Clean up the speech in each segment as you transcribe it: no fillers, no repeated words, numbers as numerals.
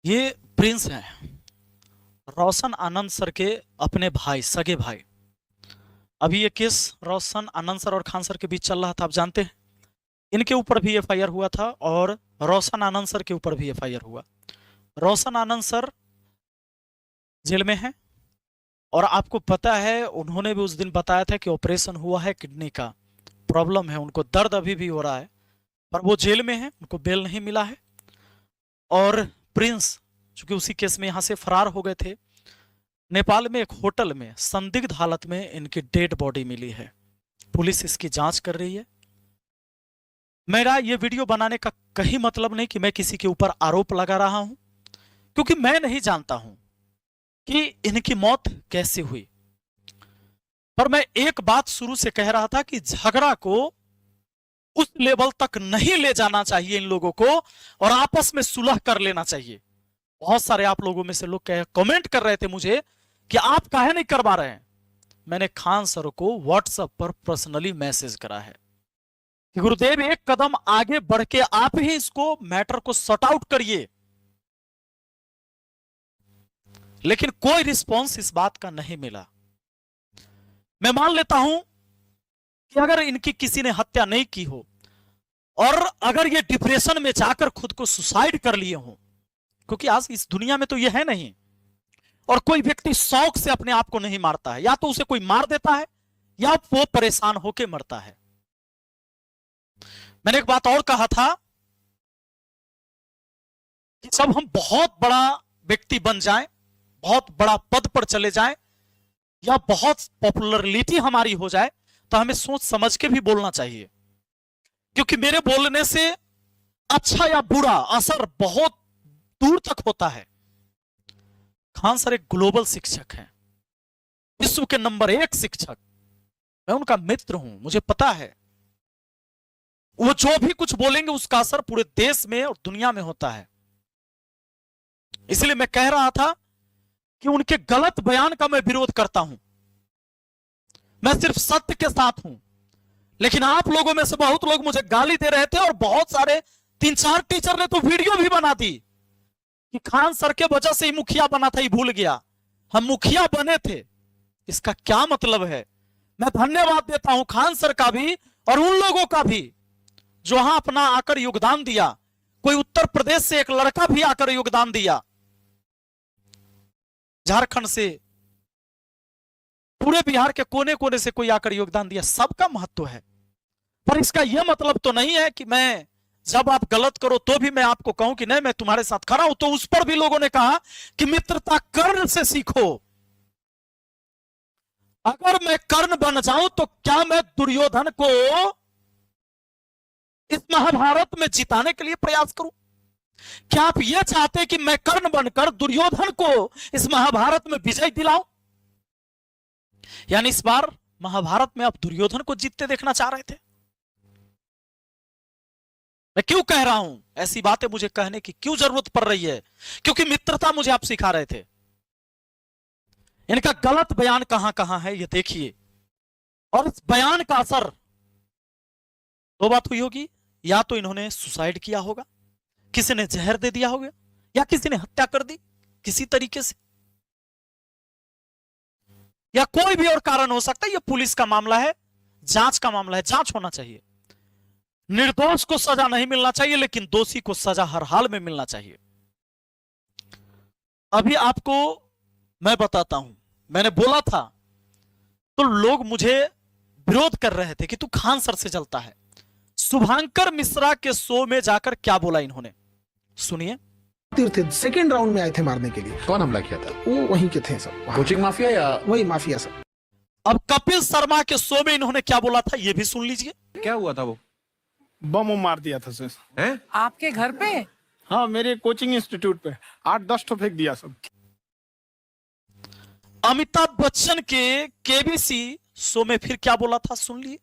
ये प्रिंस हैं, रोशन आनंद सर के अपने भाई, सगे भाई। अभी ये केस रोशन आनंद सर और खान सर के बीच चल रहा था, आप जानते हैं। इनके ऊपर भी एफआईआर हुआ था और रोशन आनंद सर के ऊपर भी एफआईआर हुआ। रोशन आनंद सर जेल में हैं और आपको पता है उन्होंने भी उस दिन बताया था कि ऑपरेशन हुआ है, किडनी का प्रॉब्लम है, उनको दर्द अभी भी हो रहा है, पर वो जेल में है, उनको बेल नहीं मिला है। और प्रिंस चूंकि उसी केस में यहां से फरार हो गए थे, नेपाल में एक होटल में संदिग्ध हालत में इनकी डेड बॉडी मिली है। पुलिस इसकी जांच कर रही है। मेरा ये वीडियो बनाने का कहीं मतलब नहीं कि मैं किसी के ऊपर आरोप लगा रहा हूं, क्योंकि मैं नहीं जानता हूं कि इनकी मौत कैसे हुई। पर मैं एक बात शुरू से कह रहा था कि झगड़ा को उस लेवल तक नहीं ले जाना चाहिए इन लोगों को, और आपस में सुलह कर लेना चाहिए। बहुत सारे आप लोगों में से लोग कमेंट कर रहे थे मुझे कि आप काहे नहीं करवा रहे हैं। मैंने खान सर को व्हाट्सएप पर पर्सनली मैसेज करा है कि गुरुदेव एक कदम आगे बढ़ के आप ही इसको मैटर को सॉर्ट आउट करिए, लेकिन कोई रिस्पॉन्स इस बात का नहीं मिला। मैं मान लेता हूं कि अगर इनकी किसी ने हत्या नहीं की हो और अगर ये डिप्रेशन में जाकर खुद को सुसाइड कर लिए हो, क्योंकि आज इस दुनिया में तो ये है नहीं, और कोई व्यक्ति शौक से अपने आप को नहीं मारता है, या तो उसे कोई मार देता है या वो परेशान होकर मरता है। मैंने एक बात और कहा था कि जब हम बहुत बड़ा व्यक्ति बन जाएं, बहुत बड़ा पद पर चले जाएं, या बहुत पॉपुलरिटी हमारी हो जाए, तो हमें सोच समझ के भी बोलना चाहिए, क्योंकि मेरे बोलने से अच्छा या बुरा असर बहुत दूर तक होता है। खान सर एक ग्लोबल शिक्षक हैं, विश्व के नंबर 1 शिक्षक। मैं उनका मित्र हूं, मुझे पता है वो जो भी कुछ बोलेंगे उसका असर पूरे देश में और दुनिया में होता है। इसलिए मैं कह रहा था कि उनके गलत बयान का मैं विरोध करता हूं, मैं सिर्फ सत्य के साथ हूं। लेकिन आप लोगों में से बहुत लोग मुझे गाली दे रहे थे, और बहुत सारे 3-4 टीचर ने तो वीडियो भी बना दी कि खान सर के वजह से ही मुखिया बना था, ही भूल गया हम मुखिया बने थे। इसका क्या मतलब है? मैं धन्यवाद देता हूं खान सर का भी और उन लोगों का भी जो वहां अपना आकर योगदान दिया। कोई उत्तर प्रदेश से एक लड़का भी आकर योगदान दिया, झारखंड से, पूरे बिहार के कोने कोने से कोई आकर योगदान दिया। सबका महत्व है, पर इसका यह मतलब तो नहीं है कि मैं जब आप गलत करो तो भी मैं आपको कहूं कि नहीं मैं तुम्हारे साथ खड़ा हूं। तो उस पर भी लोगों ने कहा कि मित्रता कर्ण से सीखो। अगर मैं कर्ण बन जाऊं तो क्या मैं दुर्योधन को इस महाभारत में जिताने के लिए प्रयास करूं? क्या आप यह चाहते हैं कि मैं कर्ण बनकर दुर्योधन को इस महाभारत में विजय दिलाऊं? यानी इस बार महाभारत में आप दुर्योधन को जीतते देखना चाह रहे थे। मैं क्यों कह रहा हूं ऐसी बातें, मुझे कहने की क्यों जरूरत पड़ रही है? क्योंकि मित्रता मुझे आप सिखा रहे थे। इनका गलत बयान कहां कहां है ये देखिए, और इस बयान का असर दो बात हुई होगी, या तो इन्होंने सुसाइड किया होगा, किसी ने जहर दे दिया होगा, या किसी ने हत्या कर दी किसी तरीके से, या कोई भी और कारण हो सकता है। यह पुलिस का मामला है, जांच का मामला है, जांच होना चाहिए। निर्दोष को सजा नहीं मिलना चाहिए, लेकिन दोषी को सजा हर हाल में मिलना चाहिए। अभी आपको मैं बताता हूं, मैंने बोला था तो लोग मुझे विरोध कर रहे थे कि तू खान सर से जलता है। शुभांकर मिश्रा के शो में जाकर क्या बोला इन्होंने, सुनिए। तीर्थ सेकेंड राउंड में आए थे मारने के लिए। कौन हमला किया था? वो वहीं के थे सब, कोचिंग माफिया या वही माफिया सब। अब कपिल शर्मा के शो में इन्होंने क्या बोला था ये भी सुन लीजिए। क्या हुआ था? वो बम मार दिया था सर। हैं? आपके घर पे? हाँ, मेरे कोचिंग इंस्टीट्यूट पे 8-10 तो फेंक दिया सब। अमिताभ बच्चन के केबीसी शो में फिर क्या बोला था सुन लिए।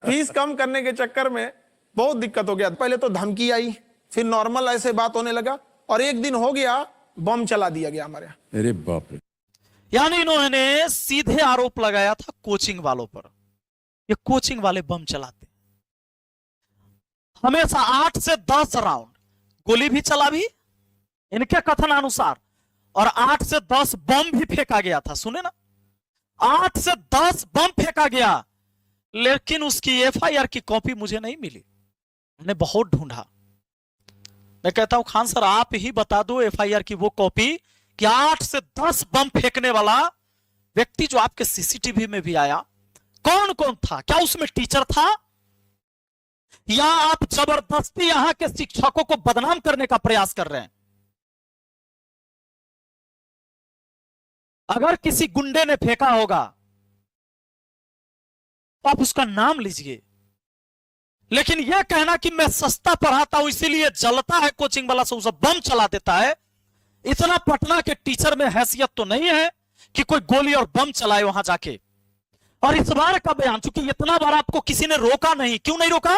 फीस कम करने के चक्कर में बहुत दिक्कत हो गया। पहले तो धमकी आई, फिर नॉर्मल ऐसे बात होने लगा, और एक दिन हो गया बम चला दिया गया हमारे यहाँ। अरे बाप रे। यानी इन्होंने सीधे आरोप लगाया था कोचिंग वालों पर, ये कोचिंग वाले बम चलाते। हमेशा 8 से 10 राउंड गोली भी चला भी इनके कथनानुसार, और 8 से 10 बम भी फेंका गया था। सुने ना, 8 से 10 बम फेंका गया, लेकिन उसकी एफआईआर की कॉपी मुझे नहीं मिली। मैंने बहुत ढूंढा। मैं कहता हूं खान सर आप ही बता दो एफआईआर की वो कॉपी कि 8 से 10 बम फेंकने वाला व्यक्ति जो आपके सीसीटीवी में भी आया, कौन कौन था? क्या उसमें टीचर था, या आप जबरदस्ती यहां के शिक्षकों को बदनाम करने का प्रयास कर रहे हैं? अगर किसी गुंडे ने फेंका होगा तो आप उसका नाम लीजिए, लेकिन यह कहना कि मैं सस्ता पढ़ाता हूं इसीलिए जलता है कोचिंग वाला से उसे बम चला देता है, इतना पटना के टीचर में हैसियत तो नहीं है कि कोई गोली और बम चलाए वहां जाके। और इस बार का बयान, चूंकि इतना बार आपको किसी ने रोका नहीं, क्यों नहीं रोका?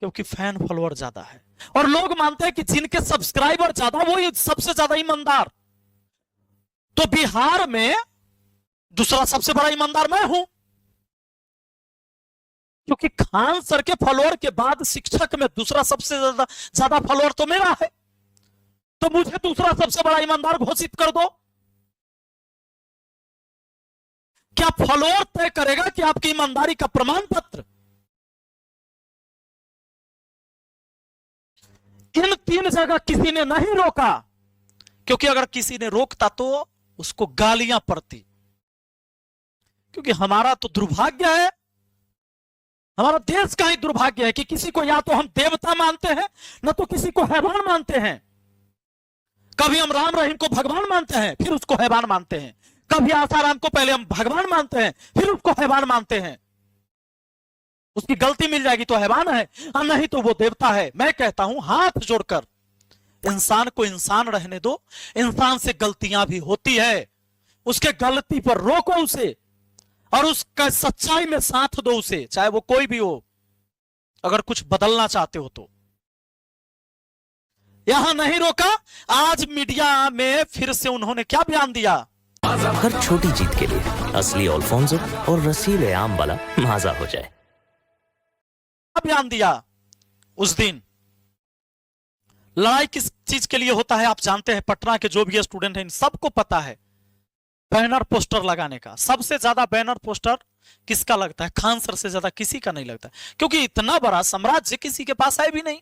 क्योंकि फैन फॉलोअर ज्यादा है और लोग मानते हैं कि जिनके सब्सक्राइबर ज्यादा वो सबसे ज्यादा ईमानदार। तो बिहार में दूसरा सबसे बड़ा ईमानदार मैं हूं, क्योंकि खान सर के फॉलोअर के बाद शिक्षक में दूसरा सबसे ज्यादा फॉलोअर तो मेरा है, तो मुझे दूसरा सबसे बड़ा ईमानदार घोषित कर दो। क्या फॉलोअर तय करेगा कि आपकी ईमानदारी का प्रमाण पत्र? इन 3 जगह किसी ने नहीं रोका, क्योंकि अगर किसी ने रोकता तो उसको गालियां पड़ती। क्योंकि हमारा तो दुर्भाग्य है, हमारा देश का ही दुर्भाग्य है कि किसी को या तो हम देवता मानते हैं, न तो किसी को हैवान मानते हैं। कभी हम राम रहीम को भगवान मानते हैं, फिर उसको हैवान मानते हैं। कभी आसाराम को पहले हम भगवान मानते हैं, फिर उसको हैवान मानते हैं। उसकी गलती मिल जाएगी तो हैवान है, और नहीं तो वो देवता है। मैं कहता हूं हाथ जोड़कर इंसान को इंसान रहने दो। इंसान से गलतियां भी होती है, उसके गलती पर रोको उसे, और उसका सच्चाई में साथ दो उसे, चाहे वो कोई भी हो, अगर कुछ बदलना चाहते हो तो। यहां नहीं रोका। आज मीडिया में फिर से उन्होंने क्या बयान दिया? हर छोटी जीत के लिए असली अल्फोंसो और रसीले आम वाला माजा हो जाए। बयान दिया उस दिन। लड़ाई किस चीज के लिए होता है आप जानते हैं, पटना के जो भी स्टूडेंट हैं इन सबको पता है, बैनर पोस्टर लगाने का। सबसे ज्यादा बैनर पोस्टर किसका लगता है? खान सर से ज्यादा किसी का नहीं लगता, क्योंकि इतना बड़ा साम्राज्य किसी के पास है भी नहीं।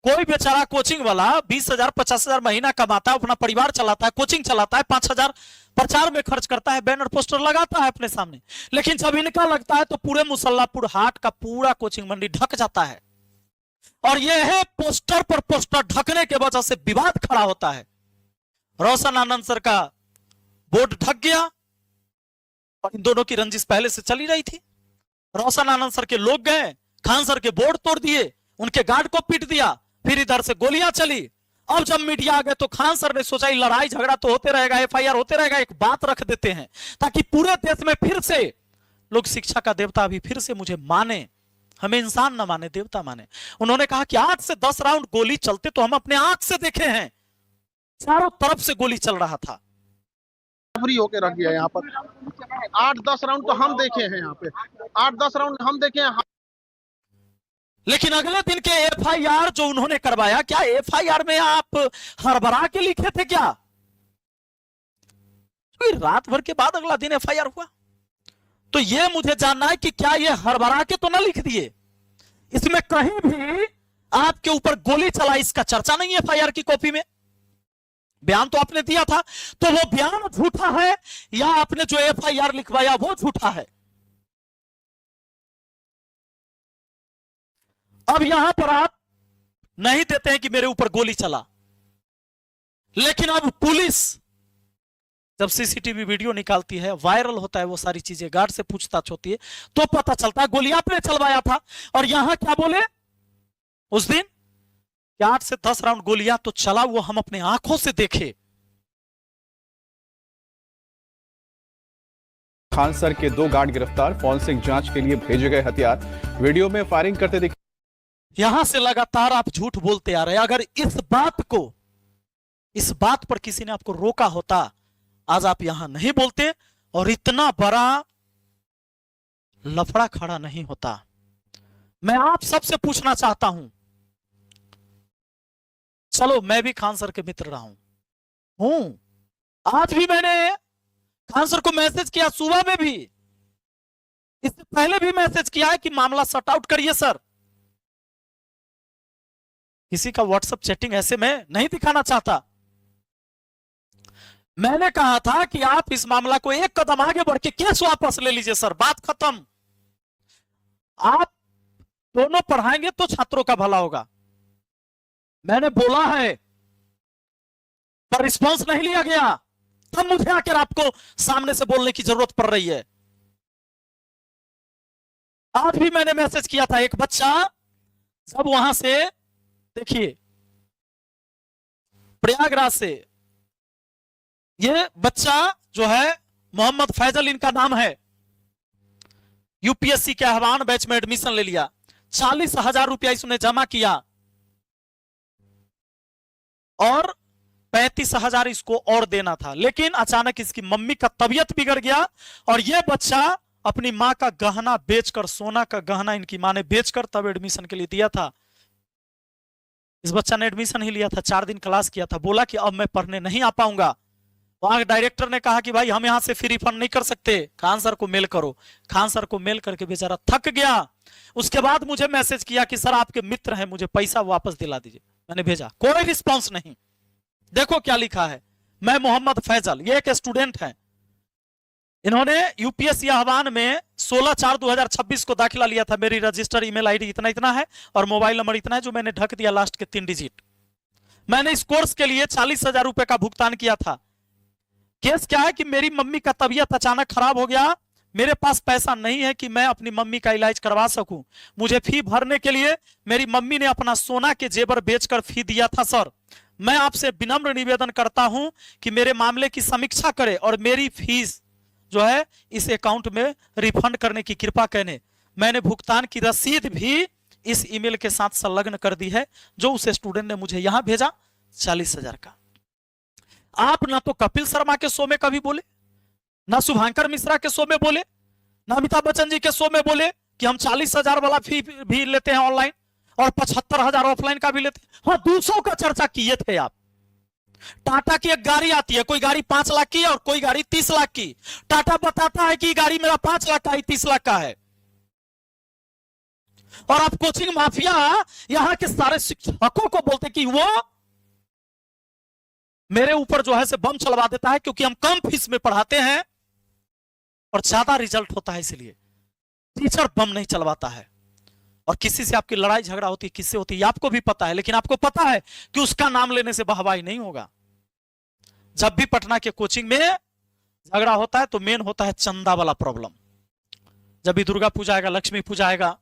कोई बेचारा कोचिंग वाला 20,000 50,000 महीना कमाता है, अपना परिवार चलाता है, कोचिंग चलाता है, 5,000 प्रचार में खर्च करता है, बैनर पोस्टर लगाता है अपने सामने। लेकिन जब इनका लगता है तो पूरे मुसल्लापुर हाट का पूरा कोचिंग मंडी ढक जाता है, और यह है पोस्टर पर पोस्टर ढकने के वजह से विवाद खड़ा होता है। रोशन आनंद सर का बोर्ड ढक गया, और इन दोनों की रंजिश पहले से चली रही थी। रोशन आनंद सर के लोग गए, खान सर के बोर्ड तोड़ दिए, उनके गार्ड को पीट दिया, फिर इधर से गोलियां चली। अब जब मीडिया आ गए तो खान सर ने सोचा लड़ाई झगड़ा तो होते रहेगा, एफआईआर होते रहेगा, एक बात रख देते हैं ताकि पूरे देश में फिर से लोग शिक्षा का देवता भी फिर से मुझे माने, हमें इंसान न माने देवता माने। उन्होंने कहा कि 8 से 10 राउंड गोली चलते तो हम अपने आंख से देखे हैं, चारों तरफ से गोली चल रहा था। फ्री होके रख दिया यहाँ पर। 8-10 राउंड तो हम देखे हैं यहाँ पे, 8-10 राउंड हम देखे हैं। लेकिन अगले दिन के एफआईआर जो उन्होंने करवाया, क्या एफआईआर में आप हड़बड़ा के लिखे थे क्या? कोई रात भर के बाद अगला दिन एफआईआर हुआ, तो यह मुझे जानना है कि क्या ये हड़बड़ा के तो ना लिख दिए? इसमें कहीं भी आपके ऊपर गोली चला इसका चर्चा नहीं है एफआईआर की कॉपी में। बयान तो आपने दिया था, तो वो बयान झूठा है या आपने जो एफआईआर लिखवाया वो झूठा है? अब यहां पर आप नहीं देते हैं कि मेरे ऊपर गोली चला, लेकिन अब पुलिस जब सीसीटीवी वीडियो निकालती है, वायरल होता है, वो सारी चीजें गार्ड से पूछताछ होती है, तो पता चलता है गोली आपने चलवाया था। और यहां क्या बोले उस दिन? 8 से 10 राउंड गोलियां तो चला, वो हम अपने आंखों से देखे। खान सर के 2 गार्ड गिरफ्तार, फॉरेंसिक जांच के लिए भेजे गए हथियार वीडियो में फायरिंग करते दिखे। यहां से लगातार आप झूठ बोलते आ रहे हैं। अगर इस बात पर किसी ने आपको रोका होता, आज आप यहां नहीं बोलते और इतना बड़ा लफड़ा खड़ा नहीं होता। मैं आप सबसे पूछना चाहता हूं, चलो मैं भी खान सर के मित्र रहा हूं। आज भी मैंने खान सर को मैसेज किया, सुबह में भी, इससे पहले भी मैसेज किया है कि मामला सॉर्ट आउट करिए सर। किसी का व्हाट्सएप चैटिंग ऐसे में नहीं दिखाना चाहता। मैंने कहा था कि आप इस मामला को एक कदम आगे बढ़ के केस वापस ले लीजिए सर, बात खत्म। आप दोनों पढ़ाएंगे तो छात्रों का भला होगा, मैंने बोला है, पर रिस्पॉन्स नहीं लिया गया। तब मुझे आकर आपको सामने से बोलने की जरूरत पड़ रही है। आज भी मैंने मैसेज किया था। एक बच्चा जब वहां से, देखिए प्रयागराज से, ये बच्चा जो है मोहम्मद फैजल इनका नाम है, यूपीएससी के आह्वान बैच में एडमिशन ले लिया। 40,000 रुपया इसने जमा किया और 35,000 इसको और देना था, लेकिन अचानक इसकी मम्मी का तबीयत बिगड़ गया और यह बच्चा अपनी मां का गहना बेचकर, सोना का गहना इनकी मां ने बेचकर तब एडमिशन के लिए दिया था। इस बच्चा ने एडमिशन ही लिया था, 4 दिन क्लास किया था, बोला कि अब मैं पढ़ने नहीं आ पाऊंगा। वहां डायरेक्टर ने कहा कि भाई हम यहां से फ्री रिफंड नहीं कर सकते, खान सर को मेल करो। खान सर को मेल करके बेचारा थक गया। उसके बाद मुझे मैसेज किया कि सर आपके मित्र हैं, मुझे पैसा वापस दिला दीजिए। मैंने भेजा, कोई रिस्पॉन्स नहीं। देखो क्या लिखा है, मैं मोहम्मद फैजल, ये एक स्टूडेंट है, इन्होंने यूपीएससी आह्वान में 16/4/2026 को दाखिला लिया था। मेरी रजिस्टर ईमेल आईडी इतना इतना है और मोबाइल नंबर इतना है, जो मैंने ढक दिया लास्ट के 3 डिजिट। मैंने इस कोर्स के लिए 40,000 रुपए का भुगतान किया था। केस क्या है कि मेरी मम्मी का तबीयत अचानक खराब हो गया, मेरे पास पैसा नहीं है कि मैं अपनी मम्मी का इलाज करवा सकूं। मुझे फी भरने के लिए मेरी मम्मी ने अपना सोना के जेवर बेचकर फी दिया था। सर मैं आपसे विनम्र निवेदन करता हूं कि मेरे मामले की समीक्षा करें और मेरी फीस जो है इस अकाउंट में रिफंड करने की कृपा करें। मैंने भुगतान की रसीद भी इस ईमेल के साथ संलग्न कर दी है, जो उस स्टूडेंट ने मुझे यहां भेजा, 40,000 का। आप ना तो कपिल शर्मा के शो में कभी बोले, ना शुभांकर मिश्रा के शो में बोले, ना अमिताभ बच्चन जी के शो में बोले कि हम 40,000 वाला फी भी लेते हैं ऑनलाइन और 75,000 ऑफलाइन का भी लेते हैं। हाँ, 200 का चर्चा किए थे आप। टाटा की एक गाड़ी आती है, कोई गाड़ी 5 लाख की है और कोई गाड़ी 30 लाख की। टाटा बताता है कि गाड़ी मेरा 5 लाख का है, 30 लाख का है। और आप कोचिंग माफिया यहां के सारे शिक्षकों को बोलते कि वो मेरे ऊपर जो है से बम चलवा देता है, क्योंकि हम कम फीस में पढ़ाते हैं और ज्यादा रिजल्ट होता है, इसलिए टीचर बम नहीं चलवाता है। और किसी से आपकी लड़ाई झगड़ा होती है, किससे होती है आपको भी पता है, लेकिन आपको पता है कि उसका नाम लेने से वाहवाही नहीं होगा। जब भी पटना के कोचिंग में झगड़ा होता है तो मेन होता है चंदा वाला प्रॉब्लम। जब भी दुर्गा पूजा आएगा, लक्ष्मी पूजा आएगा,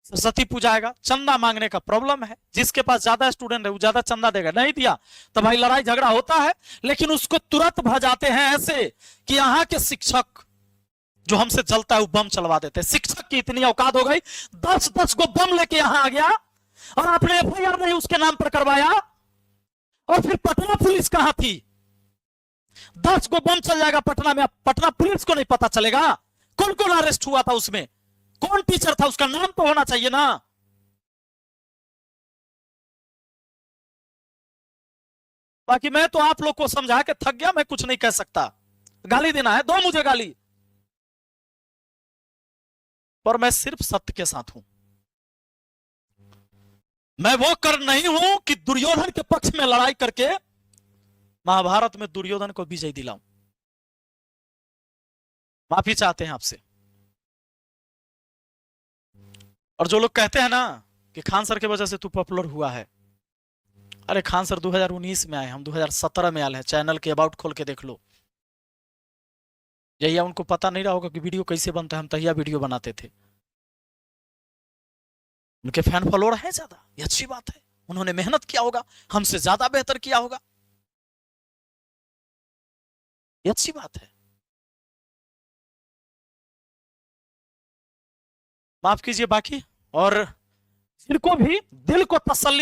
सरस्वती पूजा आएगा, चंदा मांगने का प्रॉब्लम है। जिसके पास ज्यादा स्टूडेंट है वो ज्यादा चंदा देगा, नहीं दिया तो भाई लड़ाई झगड़ा होता है। लेकिन उसको तुरंत भजाते हैं ऐसे कि यहाँ के शिक्षक जो हमसे जलता है वो बम चलवा देते हैं। शिक्षक की इतनी औकात हो गई, 10-10 को बम लेके यहां आ गया और आपने एफआईआर नहीं उसके नाम पर करवाया। और फिर पटना पुलिस कहां थी? 10 को बम चल जाएगा पटना में, पटना पुलिस को नहीं पता चलेगा कौन कौन अरेस्ट हुआ था, उसमें कौन टीचर था, उसका नाम तो होना चाहिए ना। बाकी मैं तो आप लोग को समझा के थक गया, मैं कुछ नहीं कह सकता। गाली देना है दो मुझे गाली, पर मैं सिर्फ सत्य के साथ हूं। मैं वो कर नहीं हूं कि दुर्योधन के पक्ष में लड़ाई करके महाभारत में दुर्योधन को विजय दिलाऊं। माफी चाहते हैं आपसे। और जो लोग कहते हैं ना कि खान सर की वजह से तू पॉपुलर हुआ है, अरे खान सर 2019 में आए, हम 2017 में आए हैं। चैनल के अबाउट खोल के देख लो। यही उनको पता नहीं रहा होगा कि वीडियो कैसे बनता है, हम तहिया वीडियो बनाते थे। उनके फैन फॉलोअर है ज्यादा, ये अच्छी बात है। उन्होंने मेहनत किया होगा, हमसे ज्यादा बेहतर किया होगा, ये अच्छी बात है। माफ कीजिए बाकी, और जिनको भी दिल को तसल्ली